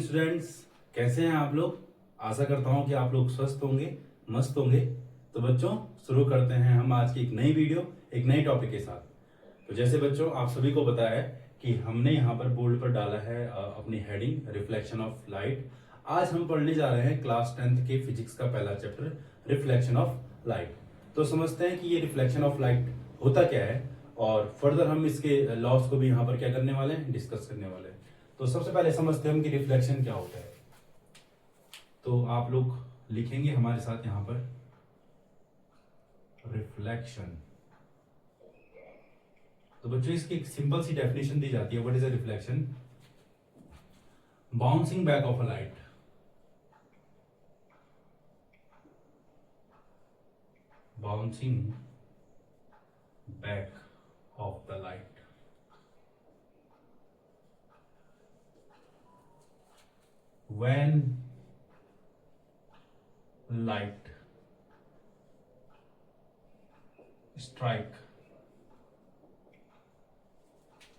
Morning students, कैसे हैं आप लोग। आशा करता हूं कि आप लोग स्वस्थ होंगे, मस्त होंगे। तो बच्चों, शुरू करते हैं हम आज की एक नई वीडियो, एक नई टॉपिक के साथ। तो जैसे बच्चों आप सभी को पता है कि हमने यहाँ पर बोर्ड पर डाला है अपनी हेडिंग रिफ्लेक्शन ऑफ लाइट। आज हम पढ़ने जा रहे हैं क्लास 10th के फिजिक्स का पहला चैप्टर रिफ्लेक्शन ऑफ लाइट। तो समझते हैं कि ये रिफ्लेक्शन ऑफ लाइट होता क्या है और फर्दर हम इसके लॉस को भी यहाँ पर क्या करने वाले हैं, डिस्कस करने वाले हैं। तो सबसे पहले समझते हैं हम कि रिफ्लेक्शन क्या होता है। तो आप लोग लिखेंगे हमारे साथ यहां पर रिफ्लेक्शन। तो बच्चों इसकी एक सिंपल सी डेफिनेशन दी जाती है। What is a reflection? Bouncing back of a light. Bouncing back of the light. When light strike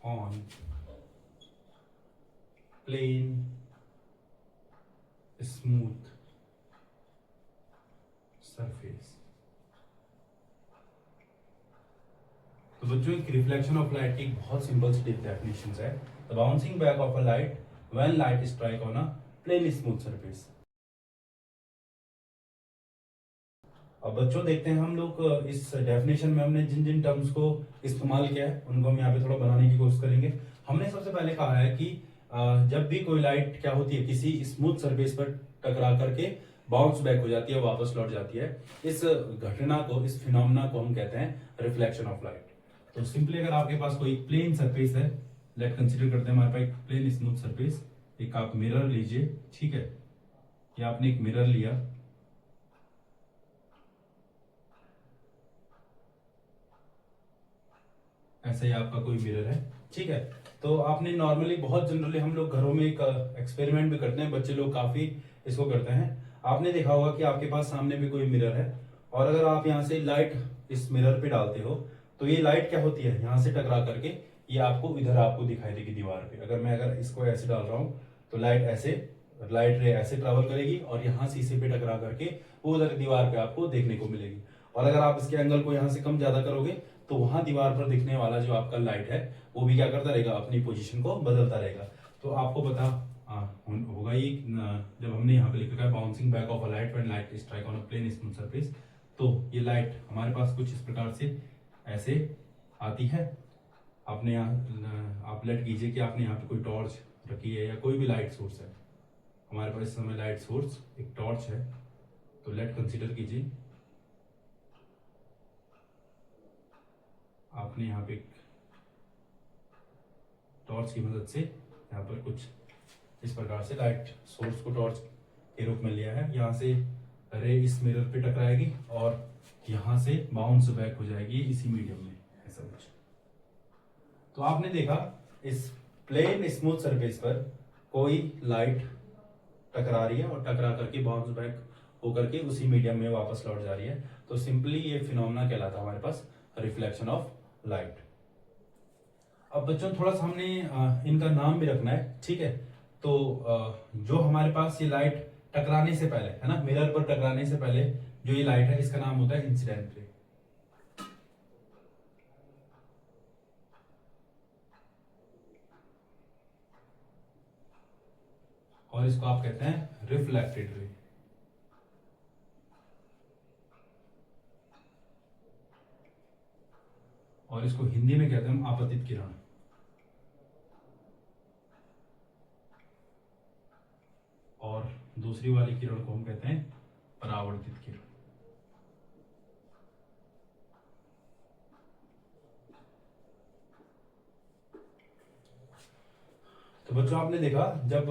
on plain smooth surface। तो बच्चों एक रिफ्लेक्शन ऑफ लाइट की बहुत सिंपल सी डेफिनेशन है। The bouncing back of a light when light strike on a plane smooth surface. अब बच्चों देखते हैं हम लोग इस डेफिनेशन में हमने जिन जिन टर्म्स को इस्तेमाल किया है उनको हम यहाँ पे थोड़ा बनाने की कोशिश करेंगे। हमने सबसे पहले कहा है कि जब भी कोई लाइट क्या होती है किसी स्मूथ सरफेस पर टकरा करके बाउंस बैक हो जाती है, वापस लौट जाती है, इस घटना को, इस फिनोमेना को हम कहते हैं रिफ्लेक्शन ऑफ लाइट। तो सिंपली अगर आपके पास कोई प्लेन सरफेस है, लेट कंसिडर करते हैं हमारे पास एक प्लेन स्मूथ सरफेस। एक आप मिरर लीजिए, ठीक है, या आपने एक मिरर लिया, ऐसा ही आपका कोई मिरर है, ठीक है। तो आपने नॉर्मली, बहुत जनरली हम लोग घरों में एक एक्सपेरिमेंट भी करते हैं, बच्चे लोग काफी इसको करते हैं। आपने देखा होगा कि आपके पास सामने भी कोई मिरर है और अगर आप यहाँ से लाइट इस मिरर पे डालते हो तो ये लाइट क्या होती है, यहाँ से टकरा करके ये आपको इधर आपको दिखाई देगी दीवार पे। अगर इसको ऐसे डाल रहा हूँ तो लाइट रे ऐसे ट्रेवल करेगी और यहाँ शीशे पे टकरा करके वो उधर दीवार पे आपको देखने को मिलेगी। और अगर आप इसके एंगल को यहाँ से कम ज्यादा करोगे तो वहां दीवार पर दिखने वाला जो आपका लाइट है वो भी क्या करता रहेगा, अपनी पोजीशन को बदलता रहेगा। तो आपको पता होगा ये जब हमने यहाँ पे लिख रखा है bouncing back of a light when light strike on a plane smooth surface, तो ये लाइट हमारे पास कुछ इस प्रकार से ऐसे आती है। आपने यहाँ आप लेट कीजिए कि आपने यहाँ पे कोई टॉर्च रखी है या कोई भी लाइट सोर्स है। हमारे पास इस समय लाइट सोर्स एक टॉर्च है, तो लेट कंसिडर कीजिए आपने यहाँ पे टॉर्च की मदद से यहाँ पर कुछ इस प्रकार से लाइट सोर्स को टॉर्च के रूप में लिया है। यहाँ से रे इस मिरर पे टकराएगी और यहाँ से बाउंस बैक हो जाएगी इसी मीडियम में, ऐसा कुछ। तो आपने देखा इस प्लेन स्मूथ सरफेस पर कोई लाइट टकरा रही है और टकरा करके बाउंस बैक होकर के उसी मीडियम में वापस लौट जा रही है। तो सिंपली ये फिनोमेना कहलाता है हमारे पास रिफ्लेक्शन ऑफ लाइट। अब बच्चों थोड़ा सा हमने इनका नाम भी रखना है, ठीक है। तो जो हमारे पास ये लाइट टकराने से पहले है ना, मिरर पर टकराने से पहले जो ये लाइट है इसका नाम होता है इंसिडेंट रे। और इसको आप कहते हैं रिफ्लेक्टेड रे। और इसको हिंदी में कहते हैं हम आपतित किरण। और दूसरी वाली किरण को हम कहते हैं परावर्तित किरण। तो बच्चों आपने देखा जब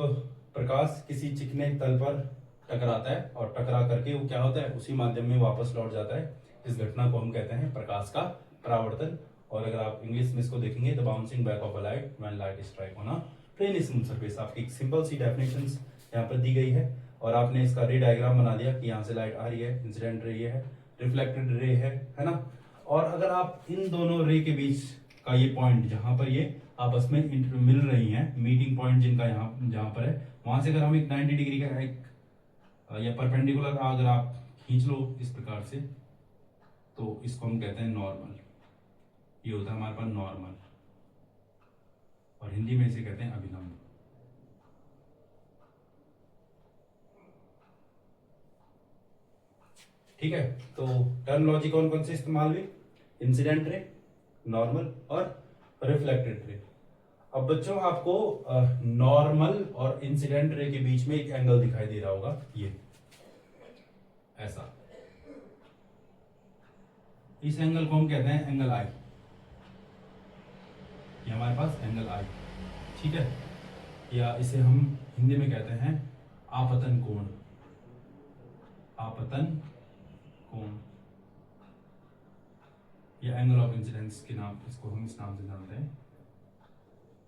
प्रकाश किसी चिकने तल पर टकराता है और टकरा करके वो क्या होता है, उसी माध्यम में वापस लौट जाता है। इस घटना को हम कहते हैं प्रकाश का परावर्तन। और अगर आप इंग्लिश में इसको देखेंगे the bouncing back of a light when light strike on a plane smooth surface. आपकी एक सिंपल सी डेफिनेशन यहाँ पर दी गई है और आपने इसका रे डायग्राम बना दिया कि यहाँ से लाइट आ रही है, इंसिडेंट रे ये है, रिफ्लेक्टेड रे है ना। और अगर आप इन दोनों रे के बीच का ये पॉइंट जहां पर ये आपस में मिल रही हैं, मीटिंग पॉइंट जिनका यहाँ जहाँ पर है, वहां से अगर हम एक 90 डिग्री का एक या परपेंडिकुलर अगर आप खींच लो इस प्रकार से, तो इसको हम कहते हैं नॉर्मल। ये होता है हमारे पास नॉर्मल, और हिंदी में इसे कहते हैं अभिलंब। ठीक है, तो टर्मिनोलॉजी कौन कौन से इस्तेमाल हुई? इंसिडेंट रे, नॉर्मल और रिफ्लेक्टेड रे। अब बच्चों आपको नॉर्मल और इंसिडेंट रे के बीच में एक एंगल दिखाई दे रहा होगा, ये ऐसा। इस एंगल को हम कहते हैं एंगल आई। ये हमारे पास एंगल आई, ठीक है, या इसे हम हिंदी में कहते हैं आपतन कोण। आपतन कोण या एंगल ऑफ इंसिडेंस के नाम, इसको हम इस नाम से जानते हैं,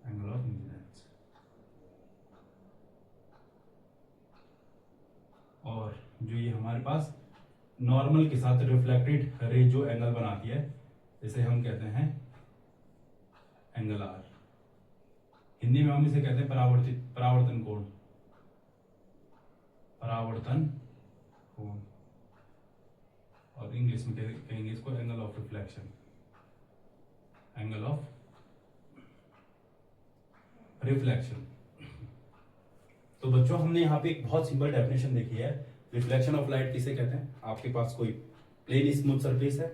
एंगल ऑफ इंसिडेंस। और जो ये हमारे पास नॉर्मल के साथ रिफ्लेक्टेड रे जो एंगल बनाती है, इसे हम कहते हैं एंगल आर। हिंदी में हम इसे कहते हैं परावर्तन कोण। परावर्तन कोण, और इंग्लिश में कहेंगे इसको angle of reflection. Angle of reflection. तो बच्चों हमने यहाँ पे एक बहुत सिंपल डेफिनेशन देखी है। रिफ्लेक्शन ऑफ लाइट किसे कहते हैं? आपके पास कोई प्लेन स्मूथ सरफेस है,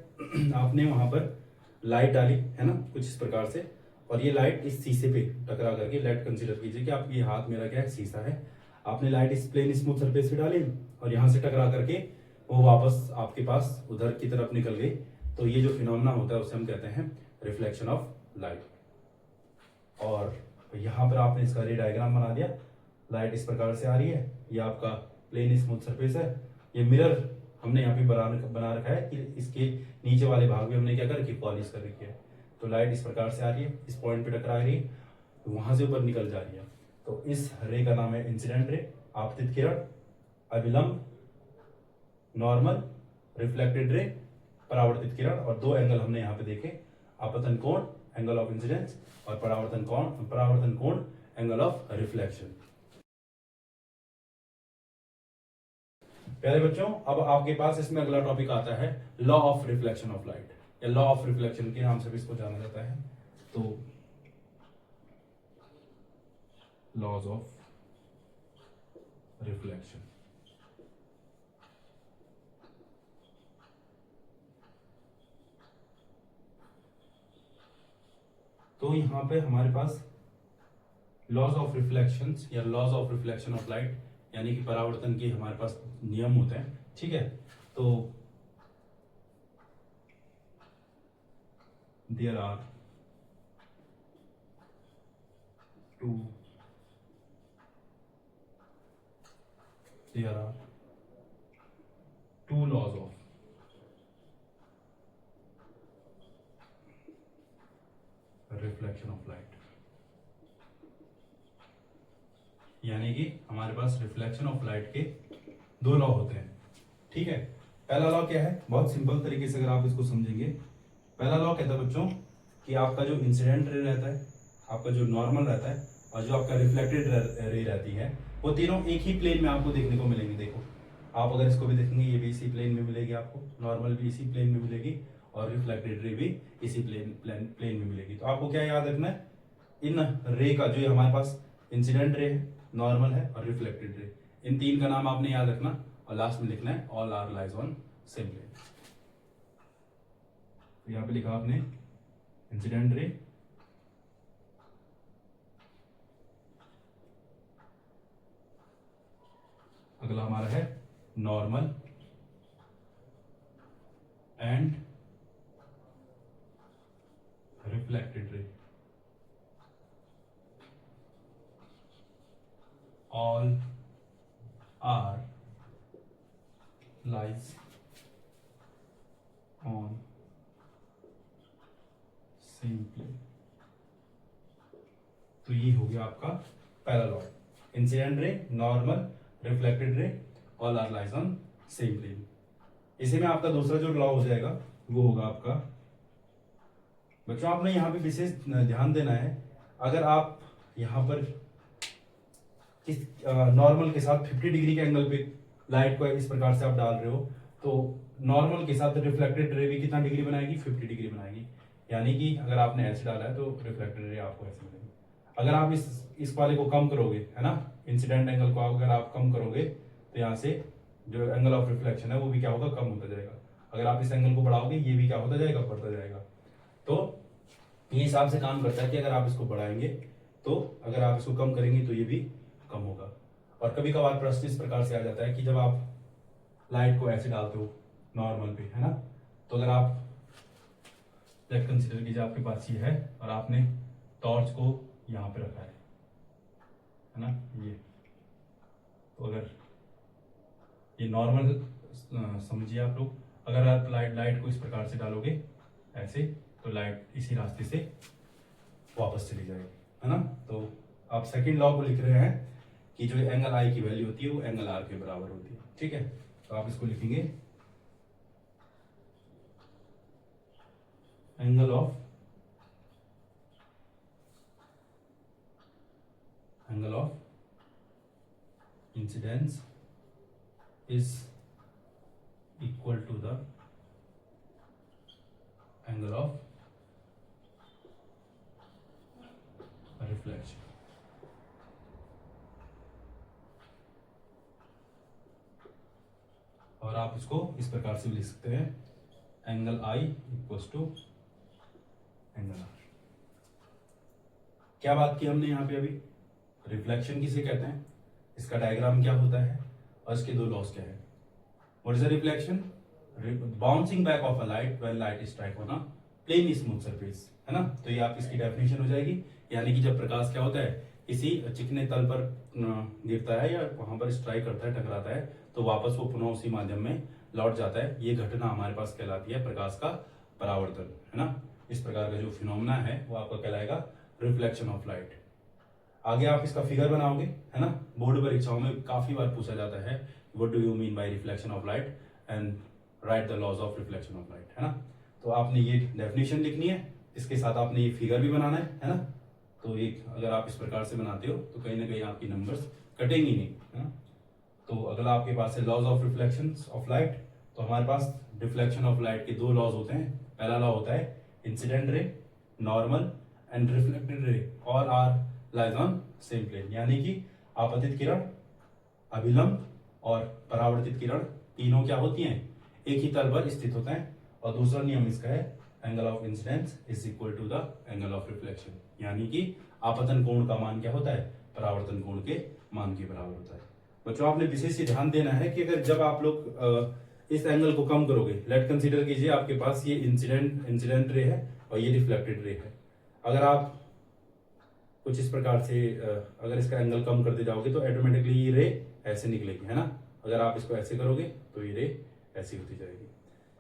आपने वहां पर लाइट डाली है ना, कुछ इस प्रकार से, और ये लाइट इस शीशे पे टकरा करके, लाइट कंसीडर कीजिए कि आप ये हाथ मेरा क्या है, शीशा है, आपने लाइट इस प्लेन स्मूथ सरफेस पे डाली और यहाँ से टकरा करके वो वापस आपके पास उधर की तरफ निकल गई। तो ये जो फिनोमेना होता है उसे हम कहते हैं रिफ्लेक्शन ऑफ लाइट। और यहाँ पर आपने इसका रे डायग्राम बना दिया, लाइट इस प्रकार से आ रही है, ये आपका प्लेन स्मूथ सरफेस है, ये मिरर हमने यहाँ पे बना रखा है कि इसके नीचे वाले भाग में हमने क्या कर रखी, पॉलिश कर रखी है। तो लाइट इस प्रकार से आ रही है, इस पॉइंट पे टकरा रही है, तो वहां से ऊपर निकल जा रही है। तो इस रे का नाम है इंसिडेंट रे, आपतित किरण, अभिलंब, नॉर्मल, रिफ्लेक्टेड रे, परावर्तित किरण। और दो एंगल हमने यहाँ पे देखे, आपतन कोण एंगल ऑफ इंसिडेंस, और परावर्तन कोण एंगल ऑफ रिफ्लेक्शन। प्यारे बच्चों, अब आपके पास इसमें अगला टॉपिक आता है law of reflection of light, या लॉ ऑफ रिफ्लेक्शन के नाम से भी इसको जाना जाता है। तो लॉज ऑफ रिफ्लेक्शन। तो यहां पे हमारे पास लॉज ऑफ रिफ्लेक्शन या laws of reflection of light, यानी कि परावर्तन के हमारे पास नियम होते हैं, ठीक है। तो there are two laws of reflection of light, यानी कि हमारे पास रिफ्लेक्शन ऑफ लाइट के दो लॉ होते हैं, ठीक है। पहला लॉ क्या है? बहुत सिंपल तरीके से अगर आप इसको समझेंगे, पहला लॉ कहता है बच्चों कि आपका जो इंसिडेंट रे रहता है, आपका जो नॉर्मल रहता है, और जो आपका रिफ्लेक्टेड रे रहती है, वो तीनों एक ही प्लेन में आपको देखने को मिलेंगे। देखो आप अगर इसको भी देखेंगे, ये भी इसी प्लेन में मिलेगी आपको, नॉर्मल भी इसी प्लेन में मिलेगी, और रिफ्लेक्टेड रे भी इसी प्लेन में मिलेगी। तो आपको क्या याद रखना है? इन रे का जो हमारे पास इंसिडेंट रे है, नॉर्मल है और रिफ्लेक्टेड रे, इन तीन का नाम आपने याद रखना, और लास्ट में लिखना है all are lies on same plane. तो यहां पे लिखा आपने इंसिडेंट रे, अगला हमारा है नॉर्मल एंड रिफ्लेक्टेड रे, all are lies on same plane। तो ये हो गया आपका पहला law, incident ray, normal, reflected ray, all are lies on same plane. इसी में आपका दूसरा जो लॉ हो जाएगा वो होगा आपका, बच्चों आपने यहाँ पे विशेष ध्यान देना है अगर आप यहाँ पर इस नॉर्मल के साथ 50 डिग्री के एंगल पे लाइट को इस प्रकार से आप डाल रहे हो, तो नॉर्मल के साथ रिफ्लेक्टेड रे भी कितना डिग्री बनाएगी, 50 डिग्री बनाएगी। यानी कि अगर आपने ऐसे डाला है तो रिफ्लेक्टेड रे आपको ऐसे मिलेगी। अगर आप इस वाले को कम करोगे, है ना, इंसिडेंट एंगल को अगर आप कम करोगे तो यहाँ से जो एंगल ऑफ रिफ्लेक्शन है वो भी क्या होगा, कम होता जाएगा। अगर आप इस एंगल को बढ़ाओगे ये भी क्या होता जाएगा, बढ़ता जाएगा। तो ये हिसाब से काम करता है कि अगर आप इसको बढ़ाएंगे तो, अगर आप इसको कम करेंगे तो ये भी कम होगा। और कभी कभार प्रश्न इस प्रकार से आ जाता है कि जब आप लाइट को ऐसे डालते हो नॉर्मल पे, है ना, तो अगर आप लेट कंसीडर कीजिए आपके पास ये है और आपने टॉर्च को यहाँ पे रखा है ना, ये, तो अगर ये नॉर्मल समझिए आप लोग, अगर आप लाइट को इस प्रकार से डालोगे ऐसे, तो लाइट इसी रास्ते से वापस चली जाएगी, है ना। तो आप सेकंड लॉ को लिख रहे हैं कि जो एंगल आई की वैल्यू होती है वो एंगल आर के बराबर होती है, ठीक है। तो आप इसको लिखेंगे angle of incidence is equal to the angle of reflection. और आप इसको इस प्रकार से भी लिख सकते हैं, angle I equals to angle R. क्या बात की हमने यहाँ पे अभी, रिफ्लेक्शन किसे कहते हैं, इसका डायग्राम क्या होता है और इसके दो लॉस क्या है। What is the reflection, bouncing back of a light when light strike on a plane smooth surface, है ना। तो ये आप इसकी डेफिनेशन हो जाएगी, यानी कि जब प्रकाश क्या होता है किसी चिकने तल पर गिरता है या वहां पर स्ट्राइक करता है, टकराता है, तो वापस वो पुनः उसी माध्यम में लौट जाता है। ये घटना हमारे पास कहलाती है प्रकाश का परावर्तन, है ना। इस प्रकार का जो फिनोमेना है वो आपका कहलाएगा रिफ्लेक्शन ऑफ लाइट। आगे आप इसका फिगर बनाओगे, है ना। बोर्ड परीक्षाओं में काफी बार पूछा जाता है what do you mean by reflection of light and write the laws of reflection of light, है ना। तो आपने ये डेफिनेशन लिखनी है, इसके साथ आपने ये फिगर भी बनाना है ना। तो एक अगर आप इस प्रकार से बनाते हो तो कहीं ना कहीं आपकी नंबर्स कटेंगी नहीं, है ना। तो अगर आपके पास है laws of reflection of light, तो हमारे पास रिफ्लेक्शन ऑफ लाइट के दो लॉज होते हैं। पहला लॉ होता है incident ray, normal and reflected ray और are lies on same plane, यानी कि आपतित किरण, अभिलंब और परावर्तित किरण तीनों क्या होती हैं, एक ही तल पर स्थित होते हैं। और दूसरा नियम इसका है angle of incidence is equal to the angle of reflection, यानी कि आपतन कोण का मान क्या होता है, परावर्तन कोण के मान के बराबर होता है। बच्चों आपने विशेष ध्यान देना है कि अगर जब आप लोग इस एंगल को कम करोगे, लेट कंसीडर कीजिए आपके पास ये इंसिडेंट रे है और ये रिफ्लेक्टेड रे है। अगर आप कुछ इस प्रकार से अगर इसका एंगल कम करते जाओगे तो ऑटोमेटिकली ये रे ऐसे निकलेगी, है ना। अगर आप इसको ऐसे करोगे तो ये रे ऐसी होती जाएगी।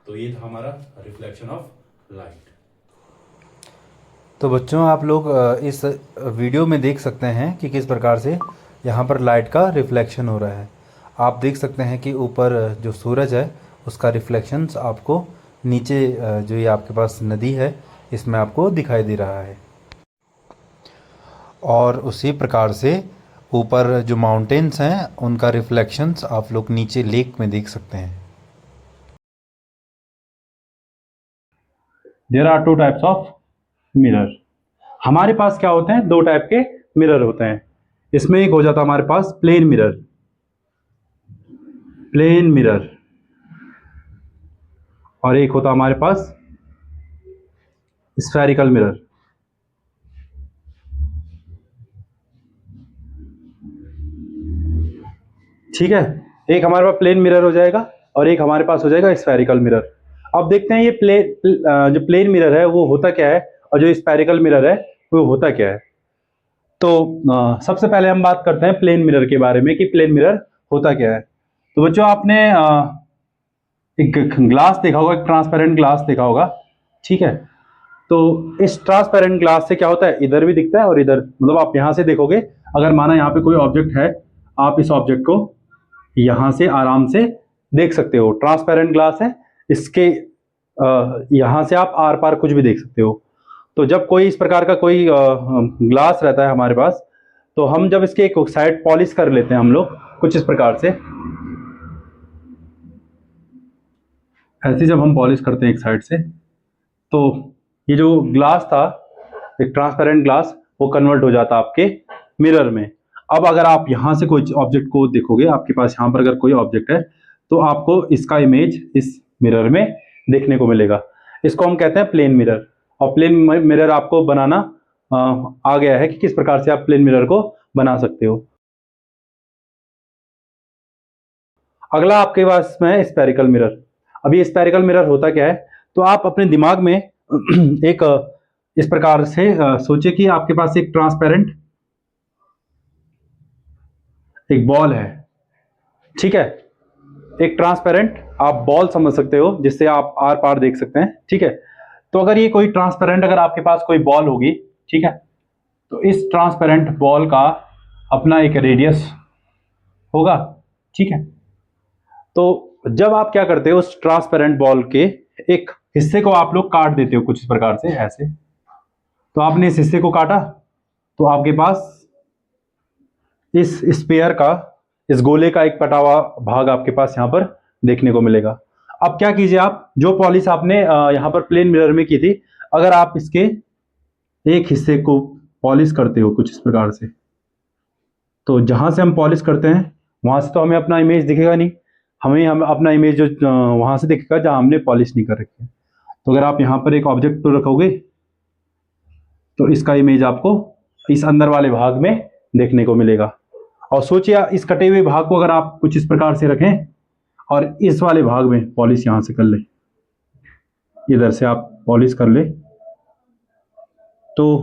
तो ये था हमारा रिफ्लेक्शन ऑफ लाइट। तो बच्चों आप लोग इस वीडियो में देख सकते हैं कि किस प्रकार से यहाँ पर लाइट का रिफ्लेक्शन हो रहा है। आप देख सकते हैं कि ऊपर जो सूरज है उसका रिफ्लेक्शंस आपको नीचे जो ये आपके पास नदी है इसमें आपको दिखाई दे रहा है। और उसी प्रकार से ऊपर जो माउंटेन्स हैं उनका रिफ्लेक्शंस आप लोग नीचे लेक में देख सकते हैं। There are two types of mirror. हमारे पास क्या होते हैं, दो टाइप के मिरर होते हैं। इसमें एक हो जाता है हमारे पास प्लेन मिरर, और एक होता हमारे पास स्फेरिकल मिरर। ठीक है, एक हमारे पास प्लेन मिरर हो जाएगा और एक हमारे पास हो जाएगा स्फेरिकल मिरर। अब देखते हैं ये जो प्लेन मिरर है वो होता क्या है और जो स्फेरिकल मिरर है वो होता क्या है। तो सबसे पहले हम बात करते हैं प्लेन मिरर के बारे में कि प्लेन मिरर होता क्या है। तो बच्चों आपने एक ग्लास देखा होगा, एक ट्रांसपेरेंट ग्लास देखा होगा, ठीक है। तो इस ट्रांसपेरेंट ग्लास से क्या होता है, इधर भी दिखता है और इधर, मतलब आप यहां से देखोगे, अगर माना यहाँ पे कोई ऑब्जेक्ट है, आप इस ऑब्जेक्ट को यहां से आराम से देख सकते हो। ट्रांसपेरेंट ग्लास है, इसके यहां से आप आर पार कुछ भी देख सकते हो। तो जब कोई इस प्रकार का कोई ग्लास रहता है हमारे पास, तो हम जब इसके एक साइड पॉलिश कर लेते हैं हम लोग कुछ इस प्रकार से, ऐसे जब हम पॉलिश करते हैं एक साइड से, तो ये जो ग्लास था, एक ट्रांसपेरेंट ग्लास, वो कन्वर्ट हो जाता आपके मिरर में। अब अगर आप यहाँ से कोई ऑब्जेक्ट को देखोगे, आपके पास यहाँ पर अगर कोई ऑब्जेक्ट है, तो आपको इसका इमेज इस मिरर में देखने को मिलेगा। इसको हम कहते हैं प्लेन मिरर। और प्लेन मिरर आपको बनाना आ गया है कि किस प्रकार से आप प्लेन मिरर को बना सकते हो। अगला आपके पास में है स्फेरिकल मिरर। अभी स्फेरिकल मिरर होता क्या है, तो आप अपने दिमाग में एक इस प्रकार से सोचिए कि आपके पास एक ट्रांसपेरेंट एक बॉल है, ठीक है। एक ट्रांसपेरेंट आप बॉल समझ सकते हो, जिससे आप आर पार देख सकते हैं, ठीक है। तो अगर ये कोई ट्रांसपेरेंट, अगर आपके पास कोई बॉल होगी, ठीक है, तो इस ट्रांसपेरेंट बॉल का अपना एक रेडियस होगा, ठीक है। तो जब आप क्या करते हो, उस ट्रांसपेरेंट बॉल के एक हिस्से को आप लोग काट देते हो कुछ इस प्रकार से, ऐसे। तो आपने इस हिस्से को काटा, तो आपके पास इस स्फीयर का, इस गोले का एक कटा हुआ भाग आपके पास यहाँ पर देखने को मिलेगा। अब क्या कीजिए, आप जो पॉलिश आपने यहाँ पर प्लेन मिरर में की थी, अगर आप इसके एक हिस्से को पॉलिश करते हो कुछ इस प्रकार से, तो जहां से हम पॉलिश करते हैं वहां से तो हमें अपना इमेज दिखेगा नहीं, हम अपना इमेज जो वहां से दिखेगा जहां हमने पॉलिश नहीं कर रखी है। तो अगर आप यहाँ पर एक ऑब्जेक्ट को रखोगे, तो इसका इमेज आपको इस अंदर वाले भाग में देखने को मिलेगा। और सोचिए, इस कटे हुए भाग को अगर आप कुछ इस प्रकार से रखें और इस वाले भाग में पॉलिश यहां से कर ले, इधर से आप पॉलिश कर ले, तो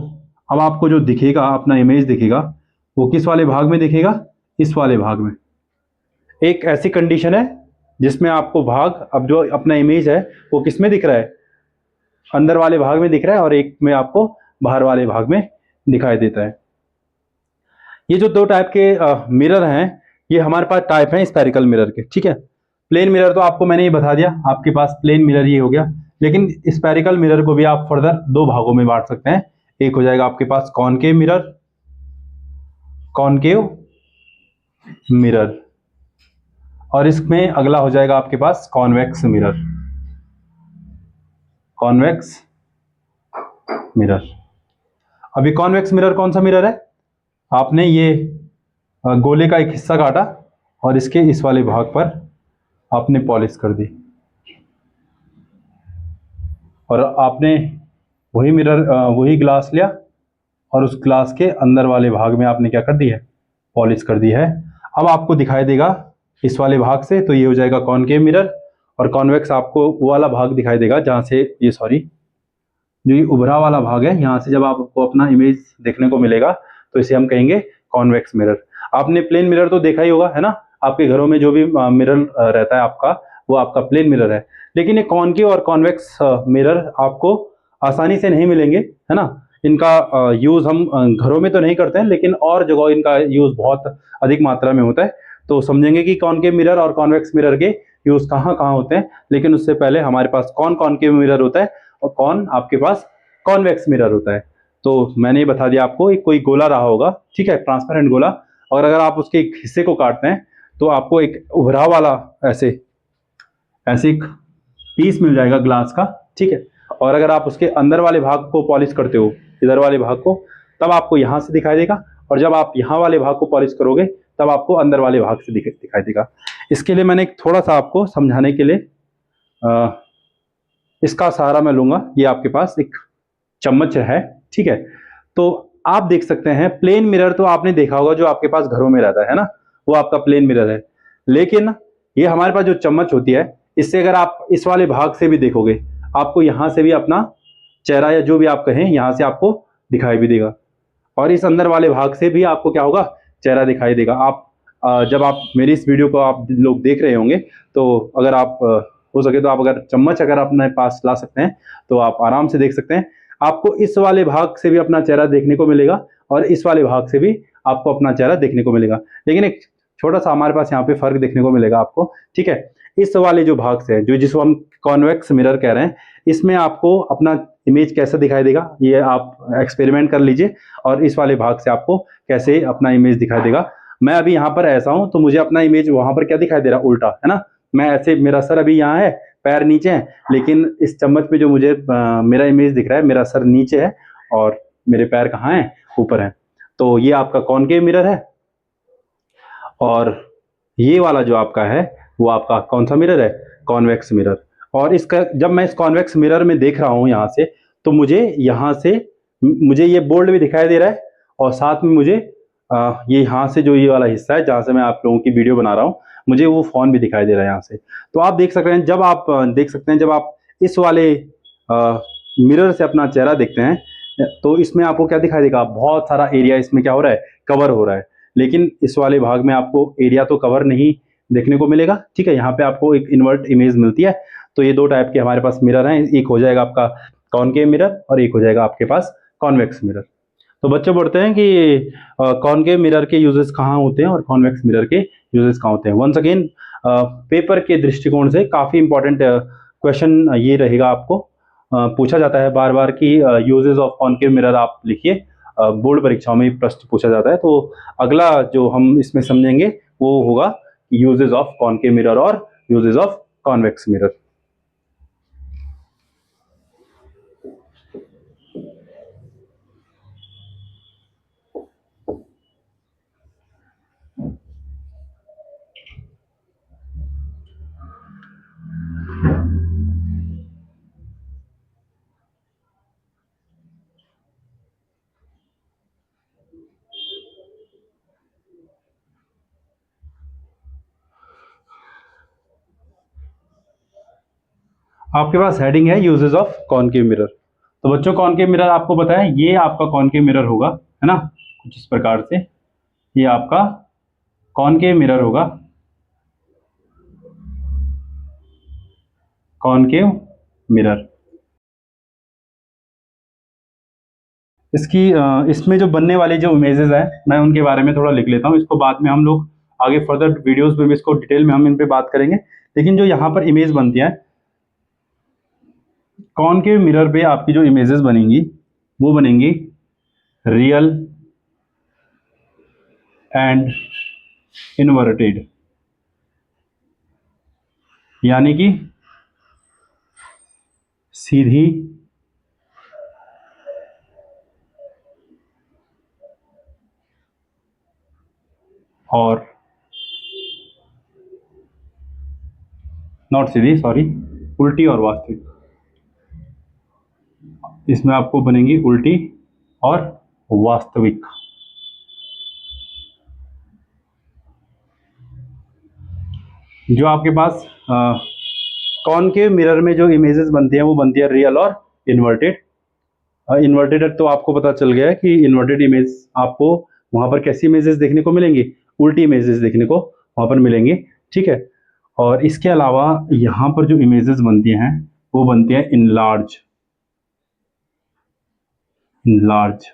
अब आपको जो दिखेगा, अपना इमेज दिखेगा, वो किस वाले भाग में दिखेगा, इस वाले भाग में। एक ऐसी कंडीशन है जिसमें आपको भाग, अब जो अपना इमेज है वो किस में दिख रहा है, अंदर वाले भाग में दिख रहा है, और एक में आपको बाहर वाले भाग में दिखाई देता है। ये जो दो टाइप के मिरर हैं, ये हमारे पास टाइप हैं स्फेरिकल मिरर के, ठीक है। प्लेन मिरर तो आपको मैंने ये बता दिया, आपके पास प्लेन मिरर ये हो गया। लेकिन स्फेरिकल मिरर को भी आप फर्दर दो भागों में बांट सकते हैं। एक हो जाएगा आपके पास कॉनकेव मिरर, कॉनकेव मिरर, और इसमें अगला हो जाएगा आपके पास कॉन्वेक्स मिरर, कॉन्वेक्स मिरर। अभी कॉन्वेक्स मिरर कौन सा मिरर है, आपने ये गोले का एक हिस्सा काटा और इसके इस वाले भाग पर आपने पॉलिश कर दी, और आपने वही मिरर, वही ग्लास लिया और उस ग्लास के अंदर वाले भाग में आपने क्या कर दी है, पॉलिश कर दी है। अब आपको दिखाई देगा इस वाले भाग से, तो ये हो जाएगा कॉनकेव मिरर, और कॉन्वेक्स आपको वो वाला भाग दिखाई देगा जहाँ से ये, सॉरी, जो ये उभरा वाला भाग है, यहाँ से जब आपको अपना इमेज देखने को मिलेगा तो इसे हम कहेंगे कॉन्वेक्स मिरर। आपने प्लेन मिरर तो देखा ही होगा, है ना, आपके घरों में जो भी मिरर रहता है आपका, वो आपका प्लेन मिरर है। लेकिन ये कॉनकेव और कॉन्वेक्स मिरर आपको आसानी से नहीं मिलेंगे, है ना। इनका यूज़ हम घरों में तो नहीं करते हैं, लेकिन और जगह इनका यूज़ बहुत अधिक मात्रा में होता है। तो समझेंगे कि कॉनकेव मिरर और कॉन्वेक्स मिरर के यूज़ कहाँ कहाँ होते हैं। लेकिन उससे पहले हमारे पास कौन कॉनकेव मिरर होता है और कौन आपके पास कॉन्वेक्स मिरर होता है। तो मैंने ये बता दिया आपको, एक कोई गोला रहा होगा, ठीक है, ट्रांसपेरेंट गोला, और अगर आप उसके एक हिस्से को काटते हैं तो आपको एक उभरा वाला ऐसे एक पीस मिल जाएगा ग्लास का, ठीक है। और अगर आप उसके अंदर वाले भाग को पॉलिश करते हो, इधर वाले भाग को, तब आपको यहाँ से दिखाई देगा, और जब आप यहाँ वाले भाग को पॉलिश करोगे तब आपको अंदर वाले भाग से दिखाई देगा। इसके लिए मैंने थोड़ा सा आपको समझाने के लिए इसका सहारा मैं लूंगा। ये आपके पास एक चम्मच है, ठीक है। तो आप देख सकते हैं, प्लेन मिरर तो आपने देखा होगा जो आपके पास घरों में रहता है ना, वो आपका प्लेन मिरर है। लेकिन ये हमारे पास जो चम्मच होती है, इससे अगर आप इस वाले भाग से भी देखोगे, आपको यहाँ से भी अपना चेहरा या जो भी आप कहें यहाँ से आपको दिखाई भी देगा, और इस अंदर वाले भाग से भी आपको क्या होगा, चेहरा दिखाई देगा। आप जब आप मेरी इस वीडियो को आप लोग देख रहे होंगे, तो अगर आप हो सके तो आप अगर चम्मच अगर अपने पास ला सकते हैं तो आप आराम से देख सकते हैं। आपको इस वाले भाग से भी अपना चेहरा देखने को मिलेगा और इस वाले भाग से भी आपको अपना चेहरा देखने को मिलेगा। लेकिन एक छोटा सा हमारे पास यहाँ पे फर्क देखने को मिलेगा आपको, ठीक है। इस वाले जो भाग से है, जो जिसको हम कॉन्वेक्स मिरर कह रहे हैं, इसमें आपको अपना इमेज कैसे दिखाई देगा, ये आप एक्सपेरिमेंट कर लीजिए। और इस वाले भाग से आपको कैसे अपना इमेज दिखाई देगा। मैं अभी यहाँ पर ऐसा हूँ तो मुझे अपना इमेज वहाँ पर क्या दिखाई दे रहा है, उल्टा, है ना। मैं ऐसे, मेरा सर अभी यहाँ है, पैर नीचे है, लेकिन इस चम्मच में जो मुझे मेरा इमेज दिख रहा है, मेरा सर नीचे है और मेरे पैर कहाँ हैं, ऊपर हैं। तो ये आपका कॉनकेव मिरर है। और ये वाला जो आपका है वो आपका कौन सा मिरर है, कॉन्वेक्स मिरर। और इसका जब मैं इस कॉन्वेक्स मिरर में देख रहा हूँ यहाँ से, तो मुझे यहाँ से मुझे ये बोल्ड भी दिखाई दे रहा है, और साथ में मुझे ये यहाँ से जो ये वाला हिस्सा है जहाँ से मैं आप लोगों की वीडियो बना रहा हूँ, मुझे वो फोन भी दिखाई दे रहा है यहाँ से। तो आप देख सकते हैं, जब आप देख सकते हैं, जब आप इस वाले मिरर से अपना चेहरा देखते हैं, तो इसमें आपको क्या दिखाई देगा, बहुत सारा एरिया इसमें क्या हो रहा है, कवर हो रहा है। लेकिन इस वाले भाग में आपको एरिया तो कवर नहीं देखने को मिलेगा, ठीक है। यहाँ पे आपको एक इन्वर्ट इमेज मिलती है। तो ये दो टाइप के हमारे पास मिरर हैं, एक हो जाएगा आपका कॉनकेव मिरर और एक हो जाएगा आपके पास कॉन्वेक्स मिरर। तो बच्चे पढ़ते हैं कि कॉनकेव मिरर के यूजेस कहाँ होते हैं और कॉन्वेक्स मिरर के यूजेस कहाँ होते हैं। वंस अगेन पेपर के दृष्टिकोण से काफ़ी इंपॉर्टेंट क्वेश्चन ये रहेगा, आपको पूछा जाता है बार बार कि यूजेस ऑफ कॉनकेव मिरर आप लिखिए। बोर्ड परीक्षाओं में प्रश्न पूछा जाता है। तो अगला जो हम इसमें समझेंगे वो होगा यूजेस ऑफ कॉनकेव मिरर और यूजेस ऑफ कॉन्वेक्स मिरर। आपके पास हेडिंग है यूजेस ऑफ कॉनकेव मिरर। तो बच्चों, कॉनकेव मिरर आपको पता है, ये आपका कॉनकेव मिरर होगा, है ना, कुछ इस प्रकार से। ये आपका कॉनकेव मिरर होगा, कॉनकेव मिरर। इसमें जो बनने वाले जो इमेजेस हैं, मैं उनके बारे में थोड़ा लिख लेता हूँ। इसको बाद में हम लोग आगे फर्दर वीडियोस में भी इसको डिटेल में हम इन पे बात करेंगे। लेकिन जो यहाँ पर इमेज बनती है कॉनकेव मिरर पे, आपकी जो इमेजेस बनेंगी वो बनेंगी रियल एंड इन्वर्टेड, यानी कि सीधी और नॉट सीधी, सॉरी, उल्टी और वास्तविक। इसमें आपको बनेंगी उल्टी और वास्तविक। जो आपके पास कॉनकेव मिरर में जो इमेजेस बनती हैं वो बनती है रियल और इन्वर्टेड। इन्वर्टेड तो आपको पता चल गया है कि इन्वर्टेड इमेज आपको वहां पर कैसी इमेजेस देखने को मिलेंगी, उल्टी इमेजेस देखने को वहां पर मिलेंगी, ठीक है। और इसके अलावा यहाँ पर जो इमेजेस बनती हैं वो बनती हैं इनलार्ज, इनलार्ज,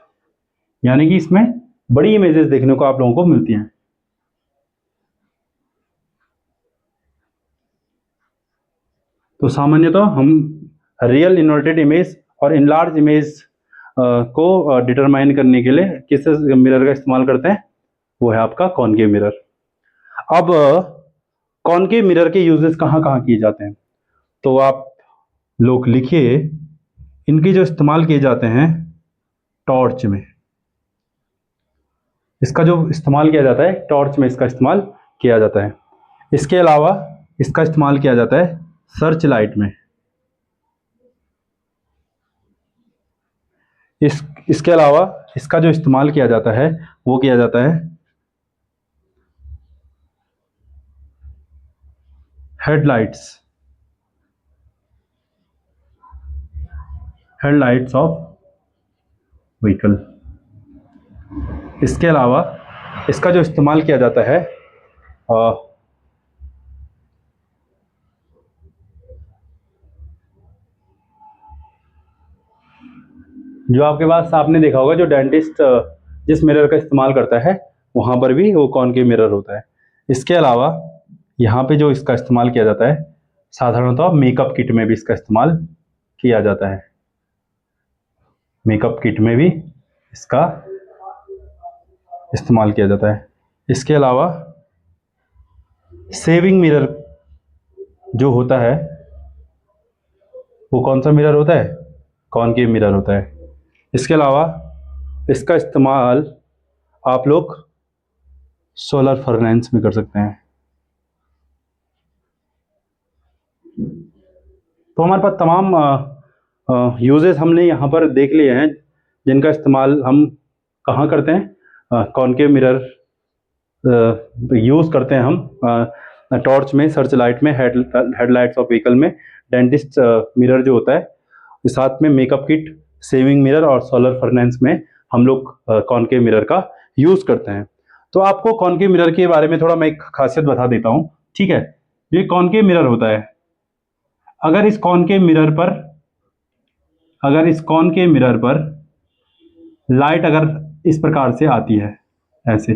यानी कि इसमें बड़ी इमेजेस देखने को आप लोगों को मिलती हैं। तो सामान्यतः हम रियल इन्वर्टेड इमेज और इनलार्ज इमेज को डिटरमाइन करने के लिए किस मिरर का इस्तेमाल करते हैं, वो है आपका कॉनकेव मिरर। अब कॉनकेव मिरर के यूजेस कहाँ कहाँ किए जाते हैं, तो आप लोग लिखिए, इनके जो इस्तेमाल किए जाते हैं टॉर्च में, इसका जो इस्तेमाल किया जाता है टॉर्च में, इसका इस्तेमाल किया जाता है। इसके अलावा इसका इस्तेमाल किया जाता है सर्च लाइट में। इसके अलावा इसका जो इस्तेमाल किया जाता है वो किया जाता है हेडलाइट्स, हेडलाइट्स ऑफ व्हीकल। इसके अलावा इसका जो इस्तेमाल किया जाता है जो आपके पास, आपने देखा होगा, जो डेंटिस्ट जिस मिरर का इस्तेमाल करता है वहाँ पर भी वो कॉनकेव मिरर होता है। इसके अलावा यहाँ पे जो इसका इस्तेमाल किया जाता है, साधारणतः मेकअप किट में भी इसका इस्तेमाल किया जाता है। मेकअप किट में भी इसका इस्तेमाल किया जाता है। इसके अलावा सेविंग मिरर जो होता है वो कौन सा मिरर होता है? कॉनकेव मिरर होता है। इसके अलावा इसका इस्तेमाल आप लोग सोलर फर्नेस में कर सकते हैं। तो हमारे पास तमाम यूजेस हमने यहाँ पर देख लिए हैं जिनका इस्तेमाल हम कहाँ करते हैं। कॉनकेव मिरर यूज़ करते हैं हम टॉर्च में, सर्च लाइट में, हेडलाइट्स ऑफ व्हीकल में, डेंटिस्ट मिरर जो होता है, साथ में मेकअप किट, सेविंग मिरर और सोलर फर्नेस में हम लोग कॉनकेव मिरर का यूज़ करते हैं। तो आपको कॉनकेव मिरर के बारे में थोड़ा मैं एक खासियत बता देता हूँ, ठीक है। ये कॉनकेव मिरर होता है, अगर इस कॉनकेव मिरर पर लाइट अगर इस प्रकार से आती है ऐसे,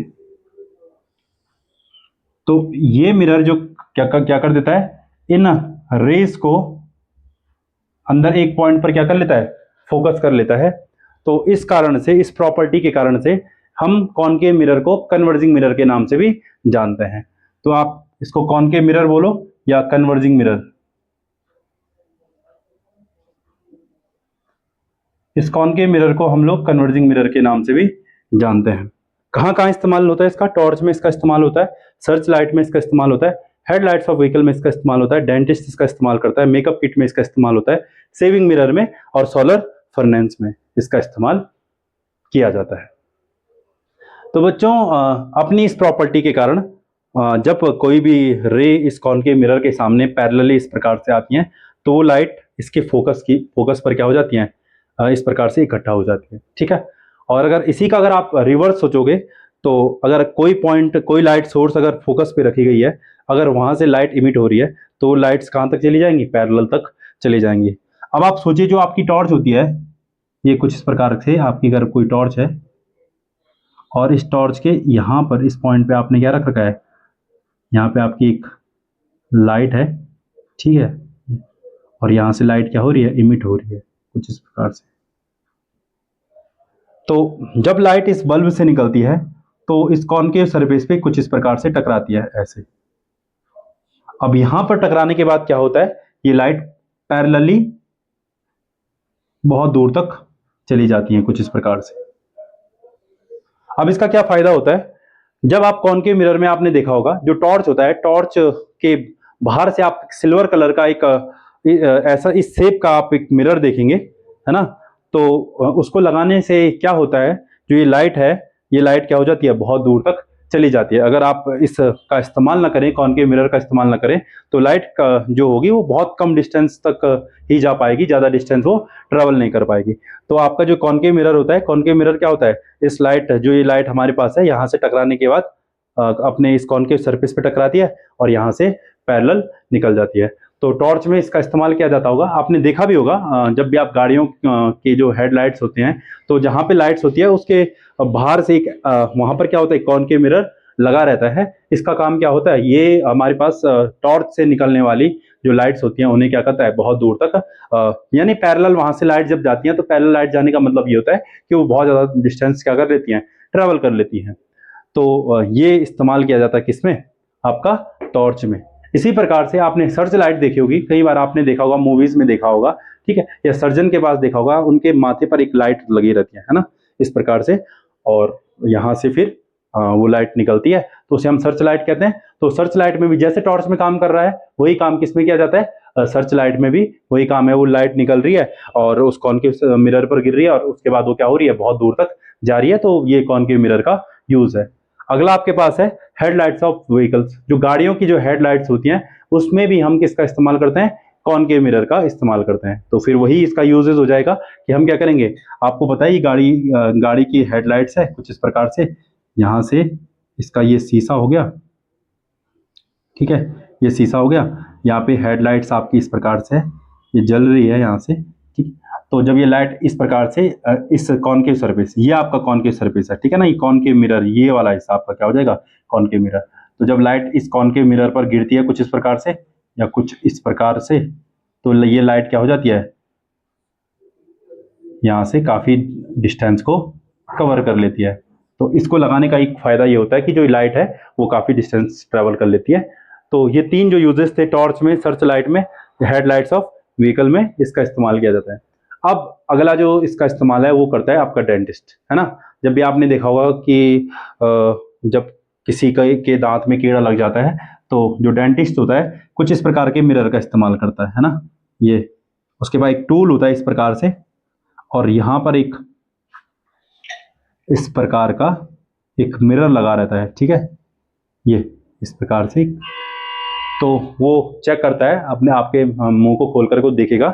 तो ये मिरर जो क्या कर देता है, इन रेस को अंदर एक पॉइंट पर क्या कर लेता है, फोकस कर लेता है। तो इस कारण से, इस प्रॉपर्टी के कारण से हम कॉनकेव मिरर को कन्वर्जिंग मिरर के नाम से भी जानते हैं। तो आप इसको कॉनकेव मिरर बोलो या कन्वर्जिंग मिरर, इस कॉनकेव मिरर को हम लोग कन्वर्जिंग मिरर के नाम से भी जानते हैं। कहाँ कहाँ इस्तेमाल होता है इसका? टॉर्च में इसका इस्तेमाल होता है, सर्च लाइट में इसका इस्तेमाल होता है, हेडलाइट्स ऑफ व्हीकल में इसका इस्तेमाल होता है, डेंटिस्ट इसका इस्तेमाल करता है, मेकअप किट में इसका इस्तेमाल होता है, सेविंग मिरर में और सोलर फर्नेस में इसका इस्तेमाल किया जाता है। तो बच्चों, अपनी इस प्रॉपर्टी के कारण जब कोई भी रे इस कॉनकेव मिरर के सामने पैरेलली इस प्रकार से आती हैं, तो वो लाइट इसके फोकस पर क्या हो जाती हैं, इस प्रकार से इकट्ठा हो जाती है, ठीक है। और अगर इसी का अगर आप रिवर्स सोचोगे, तो अगर कोई पॉइंट, कोई लाइट सोर्स अगर फोकस पे रखी गई है, अगर वहां से लाइट इमिट हो रही है, तो लाइट्स कहाँ तक चली जाएंगी? पैरेलल तक चली जाएंगी। अब आप सोचिए, जो आपकी टॉर्च होती है, ये कुछ इस प्रकार से आपकी अगर कोई टॉर्च है और इस टॉर्च के यहाँ पर इस पॉइंट पे आपने क्या रख रखा है, यहाँ पे आपकी एक लाइट है, ठीक है, और यहाँ से लाइट क्या हो रही है, इमिट हो रही है कुछ इस प्रकार से। तो जब लाइट इस बल्ब से निकलती है तो इस कॉनकेव सरफेस पे कुछ इस प्रकार से टकराती है ऐसे। अब यहां पर टकराने के बाद क्या होता है, ये लाइट पैरेलली बहुत दूर तक चली जाती है कुछ इस प्रकार से। अब इसका क्या फायदा होता है, जब आप कॉनकेव मिरर में आपने देखा होगा, जो टॉर्च होता है, टॉर्च के बाहर से आप सिल्वर कलर का एक ऐसा इस शेप का आप एक मिरर देखेंगे, है ना। तो उसको लगाने से क्या होता है, जो ये लाइट है, ये लाइट क्या हो जाती है, बहुत दूर तक चली जाती है। अगर आप इसका इस्तेमाल ना करें, कॉनकेव मिरर का इस्तेमाल ना करें, तो लाइट का जो होगी वो बहुत कम डिस्टेंस तक ही जा पाएगी, ज़्यादा डिस्टेंस वो ट्रेवल नहीं कर पाएगी। तो आपका जो कॉनकेव मिरर होता है, कॉनकेव मिरर क्या होता है, इस लाइट, जो ये लाइट हमारे पास है, यहाँ से टकराने के बाद अपने इस कॉनकेव सरफेस पे टकराती है और यहाँ से पैरेलल निकल जाती है। तो टॉर्च में इसका इस्तेमाल किया जाता होगा, आपने देखा भी होगा, जब भी आप गाड़ियों के जो हेडलाइट्स होते हैं, तो जहाँ पे लाइट्स होती है उसके बाहर से एक वहाँ पर क्या होता है, कॉनकेव मिरर लगा रहता है। इसका काम क्या होता है, ये हमारे पास टॉर्च से निकलने वाली जो लाइट्स होती हैं उन्हें क्या करता है, बहुत दूर तक, यानी पैरेलल वहाँ से लाइट जब जाती हैं, तो पैरेलल लाइट जाने का मतलब ये होता है कि वो बहुत ज़्यादा डिस्टेंस क्या कर लेती हैं, ट्रेवल कर लेती हैं। तो ये इस्तेमाल किया जाता है किसमें, आपका टॉर्च में। इसी प्रकार से आपने सर्च लाइट देखी होगी, कई बार आपने देखा होगा, मूवीज में देखा होगा, ठीक है, या सर्जन के पास देखा होगा, उनके माथे पर एक लाइट लगी रहती है ना, इस प्रकार से, और यहाँ से फिर वो लाइट निकलती है, तो उसे हम सर्च लाइट कहते हैं। तो सर्च लाइट में भी जैसे टॉर्च में काम कर रहा है, वही काम किसमें किया जाता है, सर्च लाइट में भी वही काम है। वो लाइट निकल रही है और उस कॉनकेव मिरर पर गिर रही है और उसके बाद वो क्या हो रही है, बहुत दूर तक जा रही है। तो ये कॉनकेव मिरर का यूज है। अगला आपके पास है हेडलाइट्स ऑफ व्हीकल्स। जो गाड़ियों की जो हेडलाइट्स होती हैं उसमें भी हम किसका इस्तेमाल करते हैं, कॉनकेव मिरर का इस्तेमाल करते हैं। तो फिर वही इसका यूजेस हो जाएगा कि हम क्या करेंगे, आपको पता ही गाड़ी की हेडलाइट्स है कुछ इस प्रकार से, यहाँ से इसका ये शीशा हो गया, ठीक है, ये शीशा हो गया, यहाँ पे हेडलाइट्स आपकी इस प्रकार से ये जल रही है यहाँ से, ठीक। तो जब ये लाइट इस प्रकार से इस कॉनकेव सरफेस, ये आपका कॉनकेव सरफेस है, ठीक है ना, ये कॉनकेव मिरर, ये वाला हिस्सा आपका क्या हो जाएगा, कॉनकेव मिरर। तो जब लाइट इस कॉनकेव मिरर पर गिरती है कुछ इस प्रकार से या कुछ इस प्रकार से, तो ये लाइट क्या हो जाती है, यहाँ से काफ़ी डिस्टेंस को कवर कर लेती है। तो इसको लगाने का एक फ़ायदा ये होता है कि जो लाइट है वो काफ़ी डिस्टेंस ट्रैवल कर लेती है। तो ये 3 जो यूजेस थे टॉर्च में, सर्च लाइट में, हेडलाइट्स ऑफ व्हीकल में इसका इस्तेमाल किया जाता है। अब अगला जो इसका इस्तेमाल है वो करता है आपका डेंटिस्ट, है ना। जब भी आपने देखा होगा कि जब किसी के दांत में कीड़ा लग जाता है तो जो डेंटिस्ट होता है कुछ इस प्रकार के मिरर का इस्तेमाल करता है ना। ये उसके बाद एक टूल होता है इस प्रकार से, और यहाँ पर एक इस प्रकार का एक मिरर लगा रहता है, ठीक है, ये इस प्रकार से। तो वो चेक करता है अपने आपके मुंह को खोल कर को देखेगा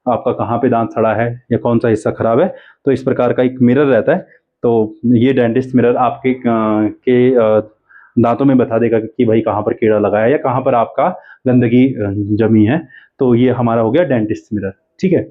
आपका कहाँ पे दांत सड़ा है या कौन सा हिस्सा खराब है। तो इस प्रकार का एक मिरर रहता है। तो ये डेंटिस्ट मिरर आपके दांतों में बता देगा कि भाई कहाँ पर कीड़ा लगा है या कहाँ पर आपका गंदगी जमी है। तो ये हमारा हो गया डेंटिस्ट मिरर, ठीक है।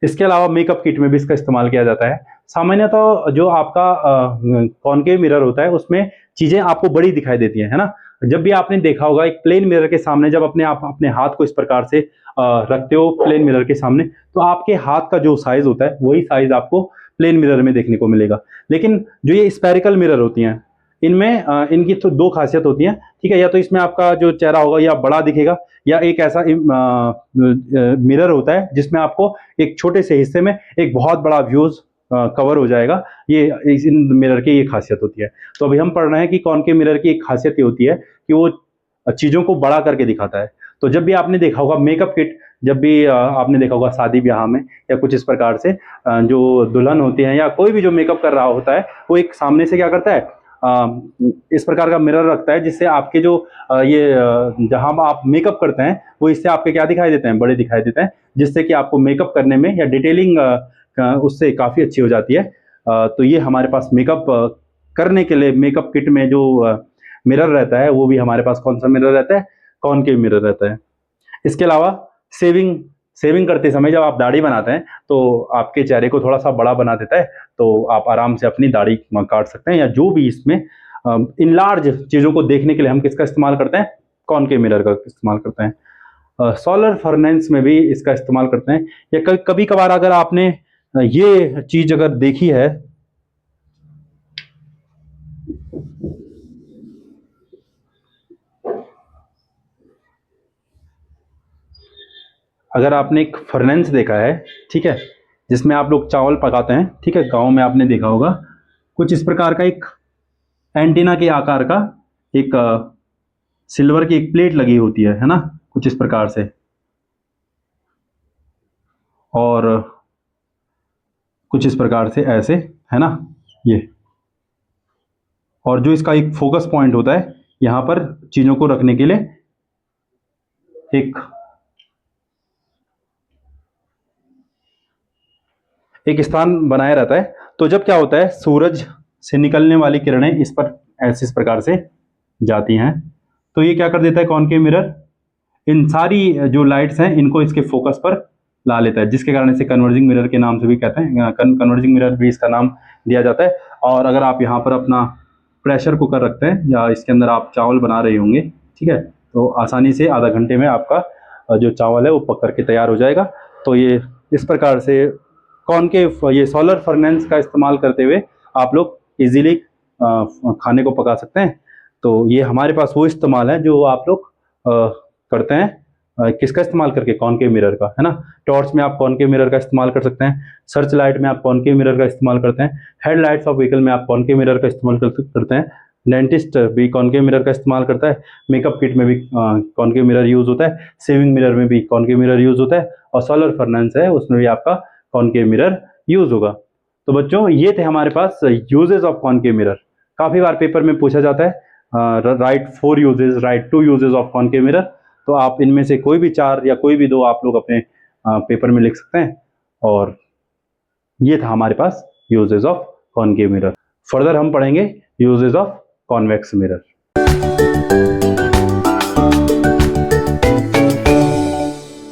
इसके अलावा मेकअप किट में भी इसका इस्तेमाल किया जाता है। सामान्यतः तो जो आपका कॉनकेव मिरर होता है उसमें चीज़ें आपको बड़ी दिखाई देती हैं, है ना। जब भी आपने देखा होगा एक प्लेन मिरर के सामने जब आप अपने हाथ को इस प्रकार से रखते हो प्लेन मिरर के सामने, तो आपके हाथ का जो साइज होता है वही साइज आपको प्लेन मिरर में देखने को मिलेगा। लेकिन जो ये स्फेरिकल मिरर होती हैं इनमें इनकी तो 2 खासियत होती हैं, ठीक है। या तो इसमें आपका जो चेहरा होगा या बड़ा दिखेगा, या एक ऐसा मिरर होता है जिसमें आपको एक छोटे से हिस्से में एक बहुत बड़ा व्यूज कवर हो जाएगा। ये इन मिरर की ये खासियत होती है। तो अभी हम पढ़ रहे हैं कि कॉनकेव मिरर की एक खासियत ये होती है कि वो चीज़ों को बड़ा करके दिखाता है। तो जब भी आपने देखा होगा मेकअप किट, जब भी आपने देखा होगा शादी ब्याह में या कुछ इस प्रकार से जो दुल्हन होती हैं या कोई भी जो मेकअप कर रहा होता है वो एक सामने से क्या करता है, इस प्रकार का मिरर रखता है जिससे आपके जो जहां आप मेकअप करते हैं वो इससे आपके क्या दिखाई देते हैं, बड़े दिखाई देते हैं, जिससे कि आपको मेकअप करने में या डिटेलिंग उससे काफ़ी अच्छी हो जाती है। तो ये हमारे पास मेकअप करने के लिए मेकअप किट में जो मिरर रहता है वो भी हमारे पास कौन सा मिरर रहता है, कॉनकेव मिरर रहता है। इसके अलावा सेविंग करते समय जब आप दाढ़ी बनाते हैं तो आपके चेहरे को थोड़ा सा बड़ा बना देता है, तो आप आराम से अपनी दाढ़ी काट सकते हैं। या जो भी इसमें इन लार्ज चीज़ों को देखने के लिए हम किसका इस्तेमाल करते हैं, कॉनकेव मिरर का इस्तेमाल करते हैं। सोलर फर्नेस में भी इसका इस्तेमाल करते हैं। या कभी कभार अगर आपने ये चीज़ अगर देखी है, अगर आपने एक फर्नेस देखा है, ठीक है, जिसमें आप लोग चावल पकाते हैं, ठीक है, गांव में आपने देखा होगा कुछ इस प्रकार का एक एंटीना के आकार का एक सिल्वर की एक प्लेट लगी होती है ना, कुछ इस प्रकार से, और कुछ इस प्रकार से ऐसे, है ना, ये। और जो इसका एक फोकस पॉइंट होता है यहाँ पर चीज़ों को रखने के लिए एक स्थान बनाया रहता है। तो जब क्या होता है, सूरज से निकलने वाली किरणें इस पर ऐसे इस प्रकार से जाती हैं, तो ये क्या कर देता है, कॉनकेव मिरर इन सारी जो लाइट्स हैं इनको इसके फोकस पर ला लेता है, जिसके कारण इसे कन्वर्जिंग मिरर के नाम से भी कहते हैं, कन्वर्जिंग मिरर भी इसका नाम दिया जाता है। और अगर आप यहाँ पर अपना प्रेशर कुकर रखते हैं या इसके अंदर आप चावल बना रहे होंगे, ठीक है, तो आसानी से आधा घंटे में आपका जो चावल है वो पक करके तैयार हो जाएगा। तो ये इस प्रकार से कॉनकेव ये सोलर फर्नेस का इस्तेमाल करते हुए आप लोग इजीली खाने को पका सकते हैं। तो ये हमारे पास वो इस्तेमाल है जो आप लोग करते हैं किसका इस्तेमाल करके, कॉनकेव मिरर का, है ना। टॉर्च में आप कॉनकेव मिरर का इस्तेमाल कर सकते हैं, सर्च लाइट में आप कॉनकेव मिरर का इस्तेमाल करते हैं, हेडलाइट्स ऑफ व्हीकल में आप कॉनकेव मिरर का इस्तेमाल करते हैं, डेंटिस्ट भी कॉनकेव मिरर का इस्तेमाल करता है, मेकअप किट में भी कॉनकेव मिरर यूज़ होता है, सेविंग मिरर में भी कॉनकेव मिरर यूज़ होता है, और सोलर फर्नेस है उसमें भी आपका कॉनकेव मिरर यूज़ होगा। तो बच्चों ये थे हमारे पास यूजेस ऑफ कॉनकेव मिरर। काफ़ी बार पेपर में पूछा जाता है right 4 uses, right 2 uses of concave mirror. तो आप इनमें से कोई भी 4 या कोई भी 2 आप लोग अपने पेपर में लिख सकते हैं। और ये था हमारे पास uses of concave mirror. Further हम पढ़ेंगे यूजेस ऑफ कॉन्वेक्स मिरर।